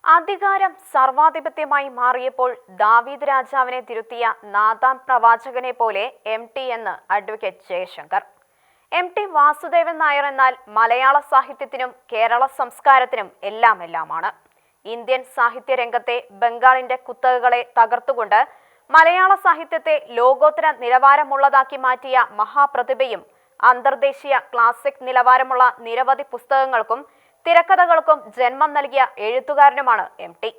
അധികാരം സർവാധിപത്യമായി മാറിയപ്പോൾ ദാവീദ് രാജാവിനെ തിരുത്തിയ നാഥാൻ പ്രവാചകനെ പോലെ എം.ടി. എന്ന് അഡ്വക്കേറ്റ് ജയശങ്കർ. എം.ടി. വാസുദേവൻ നായർ എന്നാൽ മലയാള സാഹിത്യത്തിനും കേരള സംസ്കാരത്തിനും എല്ലാമാണ്. ഇന്ത്യൻ സാഹിത്യ രംഗത്തെ ബംഗാളിന്റെ കുത്തകകളെ തകർത്തുകൊണ്ട് മലയാള സാഹിത്യത്തെ ലോകോത്തര നിലവാരമുള്ളതാക്കി മാറ്റിയ മഹാപ്രതിഭയും അന്തർദേശീയ ക്ലാസിക് നിലവാരമുള്ള നിരവധി പുസ്തകങ്ങൾക്കും തിരക്കഥകൾക്കും ജന്മം നൽകിയ എഴുത്തുകാരനുമാണ് എം.ടി.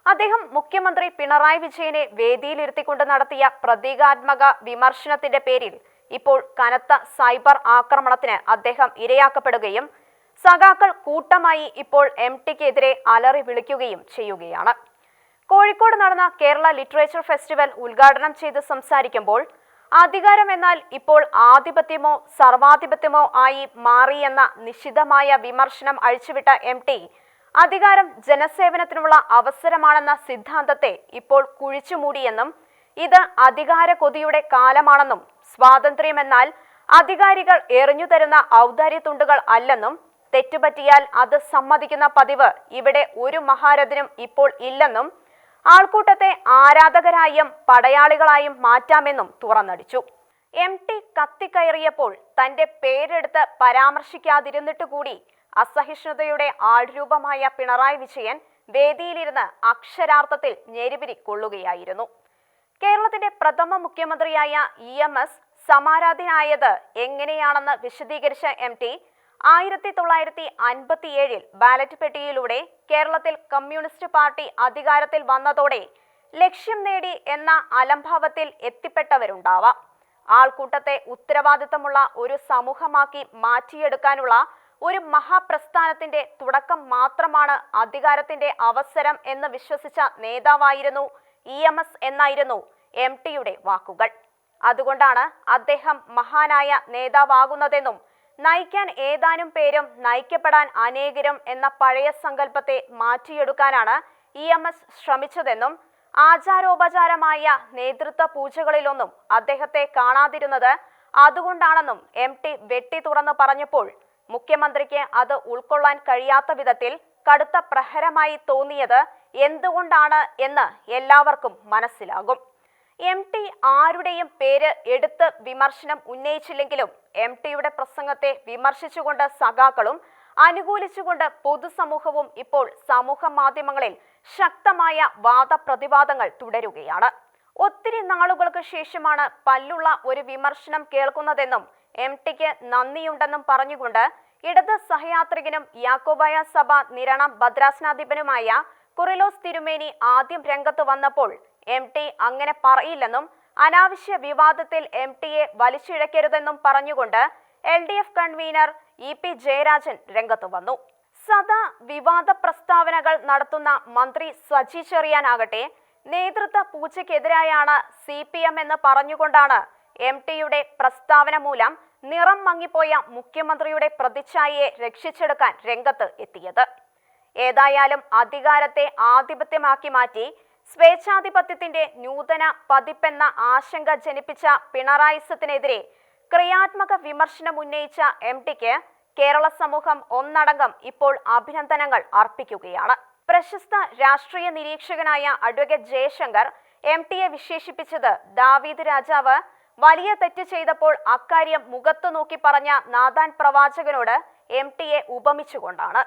അദ്ദേഹം മുഖ്യമന്ത്രി പിണറായി വിജയനെ വേദിയിലിരുത്തിക്കൊണ്ട് നടത്തിയ പ്രതീകാത്മക വിമർശനത്തിന്റെ പേരിൽ ഇപ്പോൾ കനത്ത സൈബർ ആക്രമണത്തിന് അദ്ദേഹം ഇരയാക്കപ്പെടുകയും സഖാക്കൾ കൂട്ടമായി ഇപ്പോൾ എം.ടിക്കെതിരെ അലറി വിളിക്കുകയും ചെയ്യുകയാണ്. കോഴിക്കോട് നടന്ന കേരള ലിറ്ററേച്ചർ ഫെസ്റ്റിവൽ ഉദ്ഘാടനം ചെയ്ത് സംസാരിക്കുമ്പോൾ അധികാരം എന്നാൽ ഇപ്പോൾ ആധിപത്യമോ സർവാധിപത്യമോ ആയി മാറിയെന്ന നിശിതമായ വിമർശനം അഴിച്ചുവിട്ട എം.ടി. അധികാരം ജനസേവനത്തിനുള്ള അവസരമാണെന്ന സിദ്ധാന്തത്തെ ഇപ്പോൾ കുഴിച്ചുമൂടിയെന്നും ഇത് അധികാര കൊതിയുടെ കാലമാണെന്നും സ്വാതന്ത്ര്യമെന്നാൽ അധികാരികൾ എറിഞ്ഞുതരുന്ന ഔദാര്യത്തുണ്ടുകൾ അല്ലെന്നും തെറ്റുപറ്റിയാൽ അത് സമ്മതിക്കുന്ന പതിവ് ഇവിടെ ഒരു മഹാരഥനും ഇപ്പോൾ ഇല്ലെന്നും ആൾക്കൂട്ടത്തെ ആരാധകരായും പടയാളികളായും മാറ്റാമെന്നും തുറന്നടിച്ചു. എം.ടി. കത്തിക്കയറിയപ്പോൾ തന്റെ പേരെടുത്ത് പരാമർശിക്കാതിരുന്നിട്ട് കൂടി അസഹിഷ്ണുതയുടെ ആൾരൂപമായ പിണറായി വിജയൻ വേദിയിലിരുന്ന് അക്ഷരാർത്ഥത്തിൽ ഞെരിപിരി കൊള്ളുകയായിരുന്നു. കേരളത്തിന്റെ പ്രഥമ മുഖ്യമന്ത്രിയായ ഇ.എം.എസ്. സമാരാധനായത് എങ്ങനെയാണെന്ന് വിശദീകരിച്ച എം.ടി. 1957 ബാലറ്റ് പെട്ടിയിലൂടെ കേരളത്തിൽ കമ്മ്യൂണിസ്റ്റ് പാർട്ടി അധികാരത്തിൽ വന്നതോടെ ലക്ഷ്യം നേടി എന്ന അലംഭാവത്തിൽ എത്തിപ്പെട്ടവരുണ്ടാവാം. ആൾക്കൂട്ടത്തെ ഉത്തരവാദിത്തമുള്ള ഒരു സമൂഹമാക്കി മാറ്റിയെടുക്കാനുള്ള ഒരു മഹാപ്രസ്ഥാനത്തിന്റെ തുടക്കം മാത്രമാണ് അധികാരത്തിന്റെ അവസരം എന്ന് വിശ്വസിച്ച നേതാവായിരുന്നു ഇ.എം.എസ്. എന്നായിരുന്നു എം.ടിയുടെ വാക്കുകൾ. അതുകൊണ്ടാണ് അദ്ദേഹം മഹാനായ നേതാവാകുന്നതെന്നും നയിക്കാൻ ഏതാനും പേരും നയിക്കപ്പെടാൻ അനേകരും എന്ന പഴയ സങ്കല്പത്തെ മാറ്റിയെടുക്കാനാണ് ഇ.എം.എസ്. ശ്രമിച്ചതെന്നും ആചാരോപചാരമായ നേതൃത്വ പൂജകളിലൊന്നും അദ്ദേഹത്തെ കാണാതിരുന്നത് അതുകൊണ്ടാണെന്നും എം.ടി. വെട്ടി തുറന്ന് പറഞ്ഞപ്പോൾ മുഖ്യമന്ത്രിക്ക് അത് ഉൾക്കൊള്ളാൻ കഴിയാത്ത വിധത്തിൽ കടുത്ത പ്രഹരമായി തോന്നിയത് എന്തുകൊണ്ടാണ് എന്ന് എല്ലാവർക്കും മനസ്സിലാകും. എം.ടി. ആരുടെയും പേര് എടുത്ത് വിമർശനം ഉന്നയിച്ചില്ലെങ്കിലും എം.ടിയുടെ പ്രസംഗത്തെ വിമർശിച്ചുകൊണ്ട് സഖാക്കളും അനുകൂലിച്ചുകൊണ്ട് പൊതുസമൂഹവും ഇപ്പോൾ സമൂഹ മാധ്യമങ്ങളിൽ ശക്തമായ വാദപ്രതിവാദങ്ങൾ തുടരുകയാണ്. ഒത്തിരി നാളുകൾക്ക് ശേഷമാണ് പല്ലുള്ള ഒരു വിമർശനം കേൾക്കുന്നതെന്നും എം.ടിക്ക് നന്ദിയുണ്ടെന്നും പറഞ്ഞുകൊണ്ട് ഇടത് സഹയാത്രികനും യാക്കോബായ സഭ നിരണം ഭദ്രാസനാധിപനുമായ കുറിലോസ് തിരുമേനി ആദ്യം രംഗത്ത് വന്നപ്പോൾ എം.ടി. അങ്ങനെ പറയില്ലെന്നും അനാവശ്യ വിവാദത്തിൽ എം.ടിയെ വലിച്ചിഴക്കരുതെന്നും പറഞ്ഞുകൊണ്ട് എൽ.ഡി.എഫ് കൺവീനർ ഇ.പി. ജയരാജൻ രംഗത്ത് വന്നു. സദാ വിവാദ പ്രസ്താവനകൾ നടത്തുന്ന മന്ത്രി സജി ചെറിയാനാകട്ടെ നേതൃത്വ പൂജയ്ക്കെതിരായാണ് CPM എന്ന് പറഞ്ഞുകൊണ്ടാണ് എം.ടിയുടെ പ്രസ്താവന മൂലം നിറം മങ്ങിപ്പോയ മുഖ്യമന്ത്രിയുടെ പ്രതിച്ഛായയെ രക്ഷിച്ചെടുക്കാൻ രംഗത്ത് എത്തിയത്. ഏതായാലും അധികാരത്തെ ആധിപത്യമാക്കി മാറ്റി സ്വേച്ഛാധിപത്യത്തിന്റെ നൂതന പതിപ്പെന്ന ആശങ്ക ജനിപ്പിച്ച പിണറായിസത്തിനെതിരെ ക്രിയാത്മക വിമർശനം ഉന്നയിച്ച എം.ടിക്ക് കേരള സമൂഹം ഒന്നടങ്കം ഇപ്പോൾ അഭിനന്ദനങ്ങൾ അർപ്പിക്കുകയാണ്. പ്രശസ്ത രാഷ്ട്രീയ നിരീക്ഷകനായ അഡ്വക്കേറ്റ് ജയശങ്കർ എം.ടിയെ വിശേഷിപ്പിച്ചത് ദാവീദ് രാജാവ് വലിയ തെറ്റ് ചെയ്തപ്പോൾ അക്കാര്യം മുഖത്തു നോക്കി പറഞ്ഞ നാഥാൻ പ്രവാചകനോട് എം.ടിയെ ഉപമിച്ചുകൊണ്ടാണ്.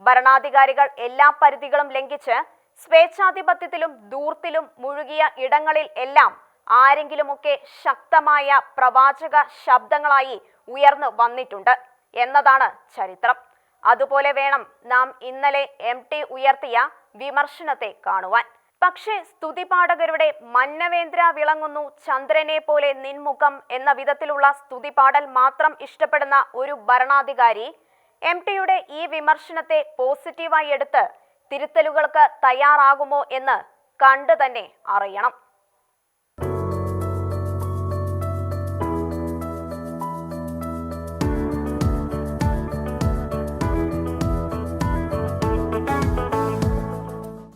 ഭരണാധികാരികൾ എല്ലാ പരിധികളും ലംഘിച്ച് സ്വേച്ഛാധിപത്യത്തിലും ധൂർത്തിലും മുഴുകിയ ഇടങ്ങളിൽ എല്ലാം ആരെങ്കിലുമൊക്കെ ശക്തമായ പ്രവാചക ശബ്ദങ്ങളായി ഉയർന്നു വന്നിട്ടുണ്ട് എന്നതാണ് ചരിത്രം. അതുപോലെ വേണം നാം ഇന്നലെ എം.ടി. ഉയർത്തിയ വിമർശനത്തെ കാണുവാൻ. പക്ഷേ സ്തുതിപാഠകരുടെ മന്നവേന്ദ്ര വിളങ്ങുന്നു ചന്ദ്രനെ പോലെ നിൻമുഖം എന്ന വിധത്തിലുള്ള സ്തുതിപാടൽ മാത്രം ഇഷ്ടപ്പെടുന്ന ഒരു ഭരണാധികാരി എം.ടിയുടെ ഈ വിമർശനത്തെ പോസിറ്റീവായി എടുത്ത് തിരുത്തലുകൾക്ക് തയ്യാറാകുമോ എന്ന് കണ്ടു തന്നെ അറിയണം.